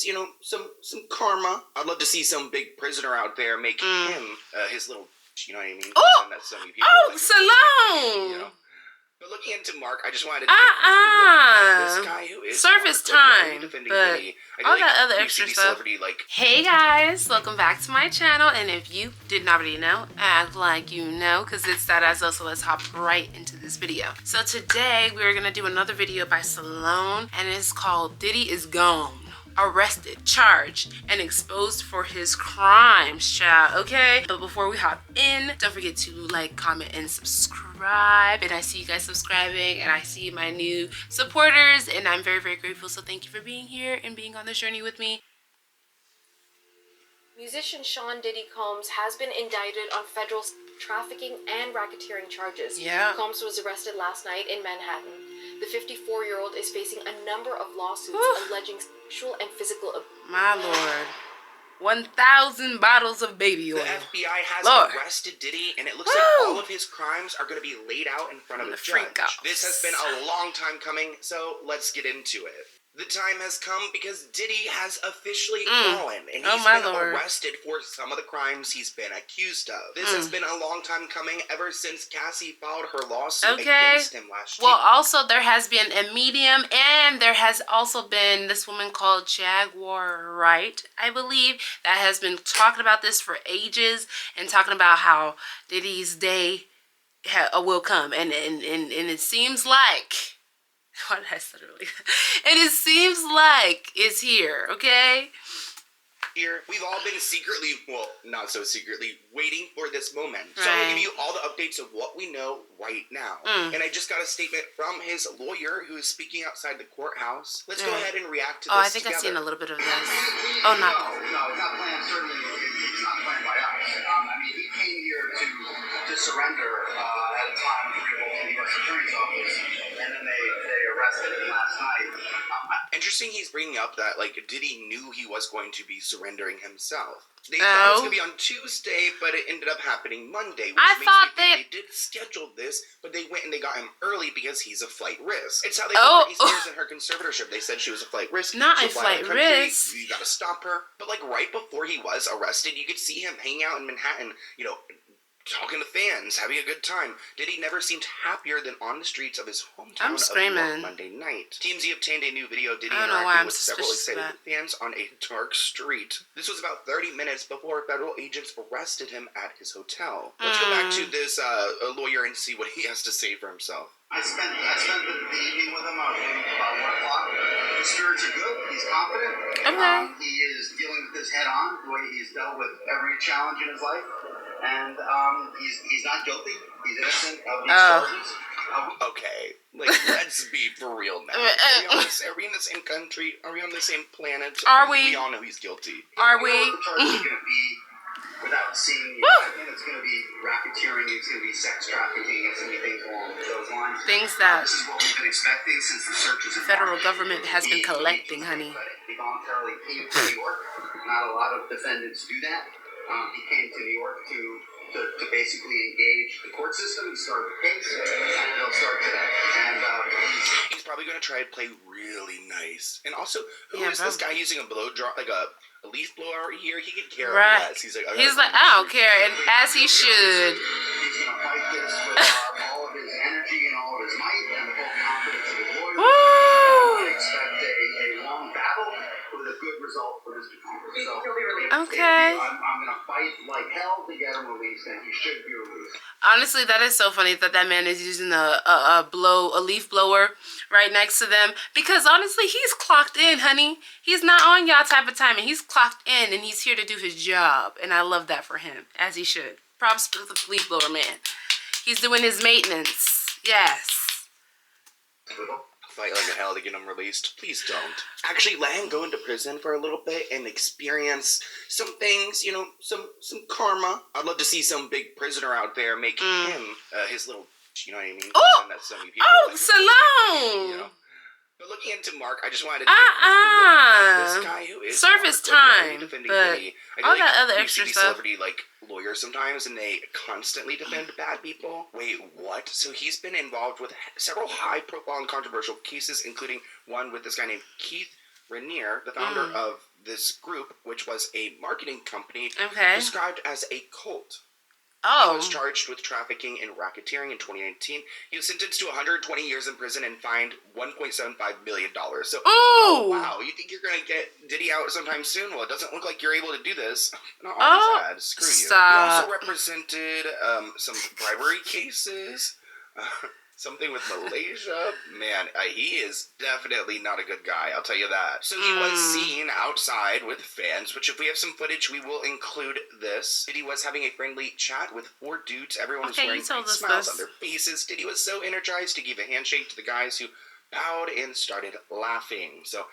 things, some karma. I'd love to see some big prisoner out there make him his little, you know what I mean? Oh, that so many people Salone! You know? But looking into Mark, I just wanted to this guy who is surface time, but all that other extra stuff. Hey guys, welcome back to my channel, and if you didn't already know, act like you know, because it's that as well. So let's hop right into this video. So today we're gonna do another video by Salone, and it's called "Diddy is Gone." Arrested, charged, and exposed for his crimes, child, okay? But before we hop in, don't forget to like, comment, and subscribe. And I see you guys subscribing, and I see my new supporters, and I'm very, very grateful. So thank you for being here and being on this journey with me. Musician Sean Diddy Combs has been indicted on federal trafficking and racketeering charges. Yeah. Combs was arrested last night in Manhattan. The 54-year-old is facing a number of lawsuits alleging sexual and physical abuse. My lord. 1,000 bottles of baby oil. The FBI has arrested Diddy, and it looks like all of his crimes are going to be laid out in front of a judge. This has been a long time coming, so let's get into it. The time has come because Diddy has officially fallen, and he's been arrested for some of the crimes he's been accused of. This has been a long time coming ever since Cassie filed her lawsuit against him last year. Well, also there has been a medium, and there has also been this woman called Jaguar Wright, I believe, that has been talking about this for ages and talking about how Diddy's day will come, and it seems like... Why did I say it really? And it seems like it's here, okay? Here, we've all been secretly, well, not so secretly, waiting for this moment. So I'm going to give you all the updates of what we know right now. And I just got a statement from his lawyer who is speaking outside the courthouse. Let's go ahead and react to this I think I've seen a little bit of this. Oh, not. No, it's not planned. Certainly, it's not planned by us. I mean, he came here to surrender at a time when he was in the U.S. Attorney's Office, and then they arrested him last night. Interesting he's bringing up that, like, Diddy knew he was going to be surrendering himself. They thought it was going to be on Tuesday, but it ended up happening Monday, which makes me think they did schedule this, but they went and they got him early because he's a flight risk. It's how they put Britney Spears in her conservatorship. They said she was a flight risk. Not a flight risk. You got to stop her. But, like, right before he was arrested, you could see him hanging out in Manhattan, you know, talking to fans, having a good time. Diddy never seemed happier than on the streets of his hometown of New York Monday night. TMZ obtained a new video of Diddy interacting with several excited fans on a dark street. This was about 30 minutes before federal agents arrested him at his hotel. Let's go back to this lawyer and see what he has to say for himself. I spent the evening with him about 1 o'clock. His spirits are good. He's confident. He is dealing with this head on, the way he's dealt with every challenge in his life. And he's not guilty. He's innocent of these charges. Okay, like, let's be for real now. Are we in the same country? Are we on the same planet? Are we? We all know he's guilty. Are we? The charges are going to be, without seeing it, it's going to be racketeering, it's going to be sex trafficking, it's going to be things along those lines. Things that this is what we've been expecting since the searches the federal government has been collecting, honey. He voluntarily came to New York. Not a lot of defendants do that. He came to New York to basically engage the court system and start the case, and it'll start today. And he's probably going to try to play really nice. And also, who is this guy using a blow drop, like a leaf blower here? He could care less. He's like, I don't care, and as he should. He's going to fight this with all of his energy and all of his might and the full confidence of his lawyers. I expect a long battle with a good result for Mr. Combs. So, okay. I'm going to fight like hell to get him released, and he should be released. Honestly, that is so funny that man is using a leaf blower right next to them, because honestly, he's clocked in, honey. He's not on y'all type of time, and he's clocked in, and he's here to do his job, and I love that for him, as he should. Props to the leaf blower man. He's doing his maintenance. Yes. Fight like hell to get him released. Please don't. Actually, let him go into prison for a little bit and experience some things, you know, some karma. I'd love to see some big prisoner out there make him his little, you know what I mean? That so many people Salone! You know? But looking into Mark, I just wanted to this guy who is surface time, but all that other extra stuff. Celebrity, like, lawyers sometimes, and they constantly defend bad people. Wait, what? So he's been involved with several high-profile and controversial cases, including one with this guy named Keith Rainier, the founder of this group, which was a marketing company, described as a cult. He was charged with trafficking and racketeering in 2019. He was sentenced to 120 years in prison and fined $1.75 million. So, wow, you think you're going to get Diddy out sometime soon? Well, it doesn't look like you're able to do this. Not all these ads. Screw you. He also represented some bribery cases. Something with Malaysia. Man, he is definitely not a good guy, I'll tell you that. So he was seen outside with fans, which if we have some footage, we will include this. Diddy was having a friendly chat with 4 dudes. Everyone was wearing smiles on their faces. Diddy was so energized to give a handshake to the guys who bowed and started laughing. So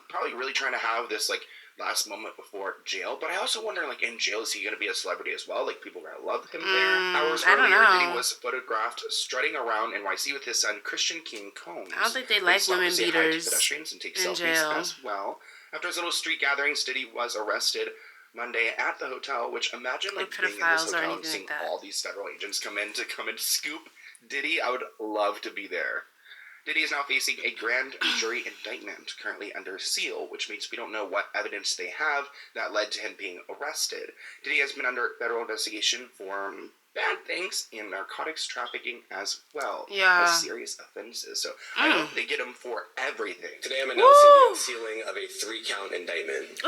probably really trying to have this, like, last moment before jail, but I also wonder, like, in jail, is he going to be a celebrity as well? Like, people are going to love him there. Hours earlier, Diddy was photographed strutting around NYC with his son, Christian King Combs. I don't think they like women beaters pedestrians and take selfies jail as well. After his little street gatherings, Diddy was arrested Monday at the hotel, which imagine, like, being in this hotel and seeing all these federal agents come in to scoop Diddy. I would love to be there. Diddy is now facing a grand jury indictment, currently under seal, which means we don't know what evidence they have that led to him being arrested. Diddy has been under federal investigation for bad things and narcotics trafficking as well. Yeah. Serious offenses. So I hope they get him for everything. Today I'm announcing the unsealing of a 3-count indictment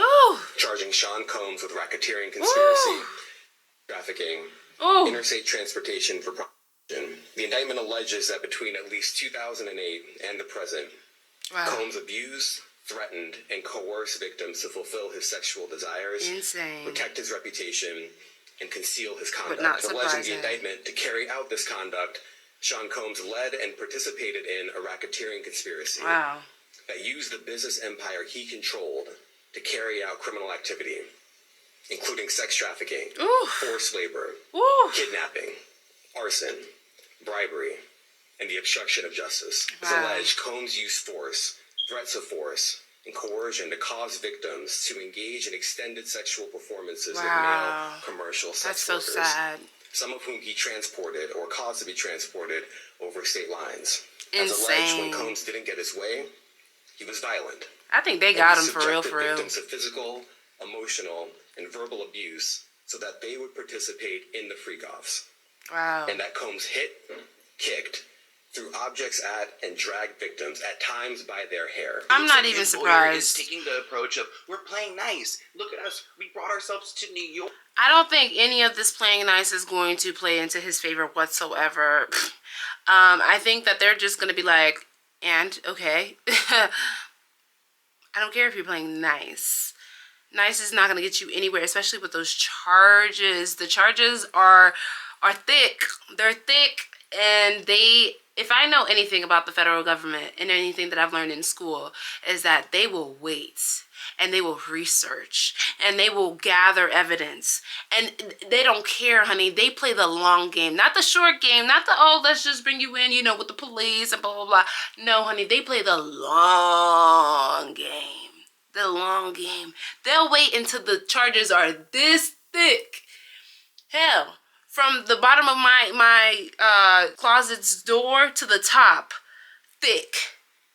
charging Sean Combs with racketeering, conspiracy, trafficking, interstate transportation for The indictment alleges that between at least 2008 and the present, Combs abused, threatened, and coerced victims to fulfill his sexual desires, protect his reputation, and conceal his conduct. Alleging the indictment to carry out this conduct, Sean Combs led and participated in a racketeering conspiracy that used the business empire he controlled to carry out criminal activity, including sex trafficking, forced labor, kidnapping, arson, bribery, and the obstruction of justice. It's alleged Combs used force, threats of force, and coercion to cause victims to engage in extended sexual performances with male commercial sex workers. That's so sad. Some of whom he transported or caused to be transported over state lines. As alleged, when Combs didn't get his way, he was violent. I think they got him for real. Victims of physical, emotional, and verbal abuse so that they would participate in the freak-offs. And that Combs hit, kicked, threw objects at, and dragged victims, at times by their hair. I'm not even surprised. Is taking the approach of, we're playing nice. Look at us. We brought ourselves to New York. I don't think any of this playing nice is going to play into his favor whatsoever. I think that they're just going to be like, and, okay. I don't care if you're playing nice. Nice is not going to get you anywhere, especially with those charges. The charges are thick. They're thick, and if I know anything about the federal government and anything that I've learned in school, is that they will wait and they will research and they will gather evidence, and they don't care, honey. They play the long game, not the short game, not the, let's just bring you in, you know, with the police and blah, blah, blah. No, honey, they play the long game. The long game. They'll wait until the charges are this thick. Hell, from the bottom of my closet's door to the top, thick.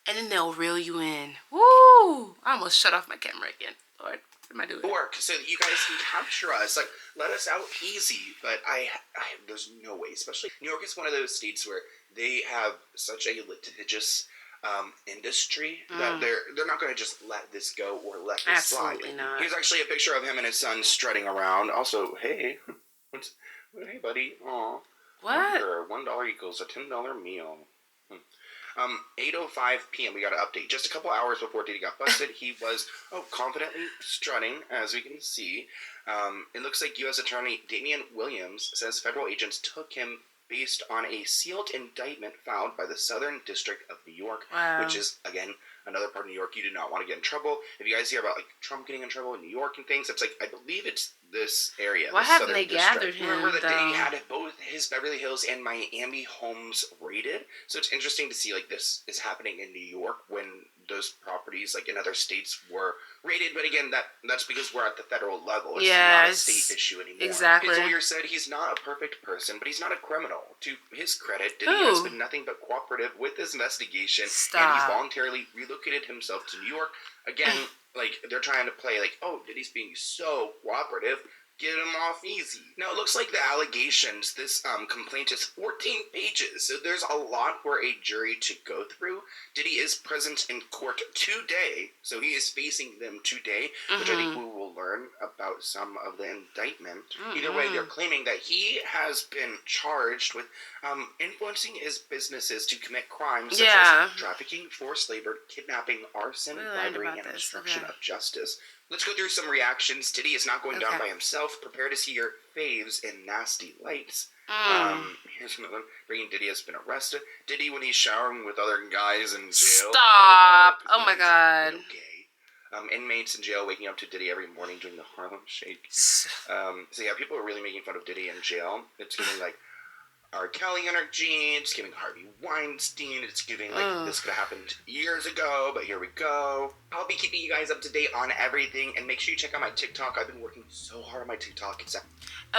And then they'll reel you in. Woo! I almost shut off my camera again. Lord, what am I doing? Work so that you guys can capture us. Like, let us out easy. But there's no way. Especially, New York is one of those states where they have such a litigious industry that they're not going to just let this go or let this slide. Absolutely not. Here's actually a picture of him and his son strutting around. Also, hey, hey, buddy. Aw. What? $1 equals a $10 meal. 8:05 p.m. we got an update. Just a couple hours before Diddy got busted, he was confidently strutting, as we can see. It looks like U.S. Attorney Damian Williams says federal agents took him based on a sealed indictment filed by the Southern District of New York, which is, again, another part of New York you do not want to get in trouble. If you guys hear about, like, Trump getting in trouble in New York and things, it's like, I believe it's this area. Why haven't they gathered him, Remember that Diddy had both his Beverly Hills and Miami homes raided? So it's interesting to see, like, this is happening in New York when those properties, like in other states, were raided. But again, that's because we're at the federal level. It's yeah, not a state issue anymore. Exactly. His lawyer said he's not a perfect person, but he's not a criminal. To his credit, Diddy has been nothing but cooperative with this investigation. Stop. And he's voluntarily relocated himself to New York. Again, like, they're trying to play like, oh, Diddy's being so cooperative. Get him off easy. Now, it looks like the allegations, this complaint is 14 pages, so there's a lot for a jury to go through. Diddy is present in court today, so he is facing them today, which I think we will learn about some of the indictment. Either way, they're claiming that he has been charged with influencing his businesses to commit crimes such as trafficking, forced labor, kidnapping, arson, bribery, and obstruction of justice. Let's go through some reactions. Diddy is not going down by himself. Prepare to see your faves in nasty lights. Here's another one. Bringing Diddy has been arrested. Diddy when he's showering with other guys in jail. Stop! Oh my god. Okay. Inmates in jail waking up to Diddy every morning doing the Harlem Shake. So yeah, people are really making fun of Diddy in jail. It's giving like R. Kelly energy. It's giving Harvey Weinstein. It's giving like this could have happened years ago, but here we go. I'll be keeping you guys up to date on everything, and make sure you check out my TikTok. I've been working so hard on my TikTok.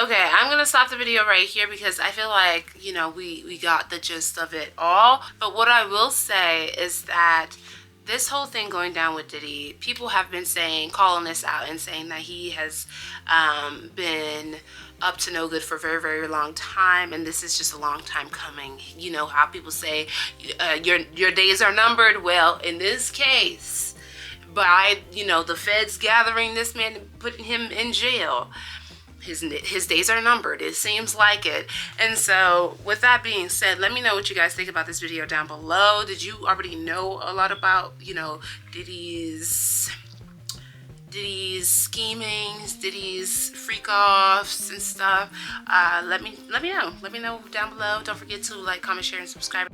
Okay, I'm gonna stop the video right here because I feel like, you know, we got the gist of it all. But what I will say is that this whole thing going down with Diddy, people have been saying, calling this out and saying that he has been up to no good for a very, very long time, and this is just a long time coming. You know how people say your days are numbered. Well, in this case, by, you know, the feds gathering this man and putting him in jail, his days are numbered. It seems like it. And so with that being said, let me know what you guys think about this video down below. Did you already know a lot about, you know, Diddy's schemings, Diddy's freak-offs and stuff? Let me know. Let me know down below. Don't forget to like, comment, share, and subscribe.